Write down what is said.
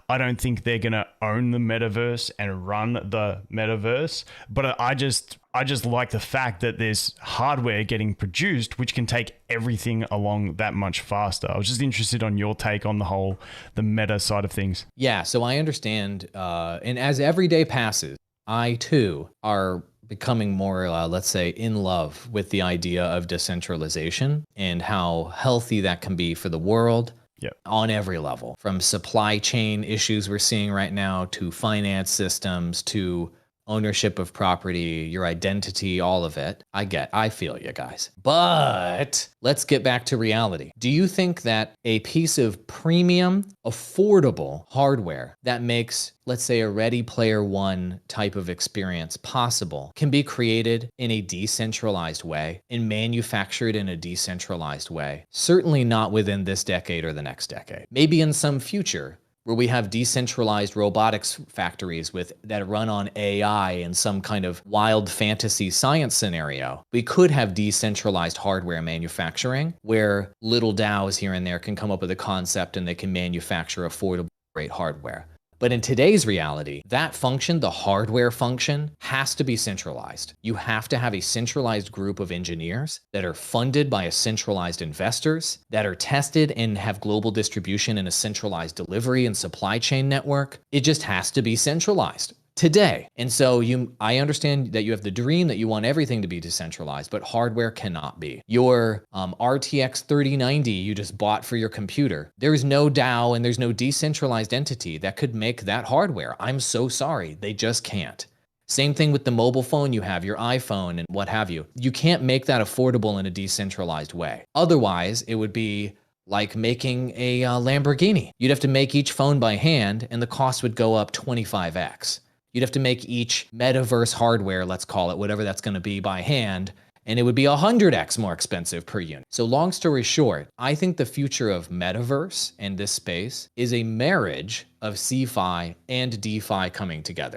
I don't think they're going to own the metaverse and run the metaverse, but I just like the fact that there's hardware getting produced which can take everything along that much faster. I was just interested on your take on the meta side of things. Yeah, so I understand, and as every day passes, I too are becoming more, let's say, in love with the idea of decentralization and how healthy that can be for the world. Yep. On every level, from supply chain issues we're seeing right now to finance systems to ownership of property, your identity, all of it. I feel you guys. But let's get back to reality. Do you think that a piece of premium, affordable hardware that makes, let's say, a Ready Player One type of experience possible can be created in a decentralized way and manufactured in a decentralized way? Certainly not within this decade or the next decade. Maybe in some future, where we have decentralized robotics factories that run on AI in some kind of wild fantasy science scenario, we could have decentralized hardware manufacturing where little DAOs here and there can come up with a concept and they can manufacture affordable, great hardware. But in today's reality, that function, the hardware function, has to be centralized. You have to have a centralized group of engineers that are funded by a centralized investors, that are tested and have global distribution in a centralized delivery and supply chain network. It just has to be centralized today. And so I understand that you have the dream that you want everything to be decentralized, but hardware cannot be. Your RTX 3090 you just bought for your computer, there's no DAO and there's no decentralized entity that could make that hardware. I'm so sorry, they just can't. Same thing with the mobile phone you have, your iPhone and what have you. You can't make that affordable in a decentralized way. Otherwise, it would be like making a Lamborghini. You'd have to make each phone by hand and the cost would go up 25x. You'd have to make each metaverse hardware, let's call it, whatever that's going to be, by hand, and it would be 100x more expensive per unit. So long story short, I think the future of metaverse and this space is a marriage of sci-fi and DeFi coming together.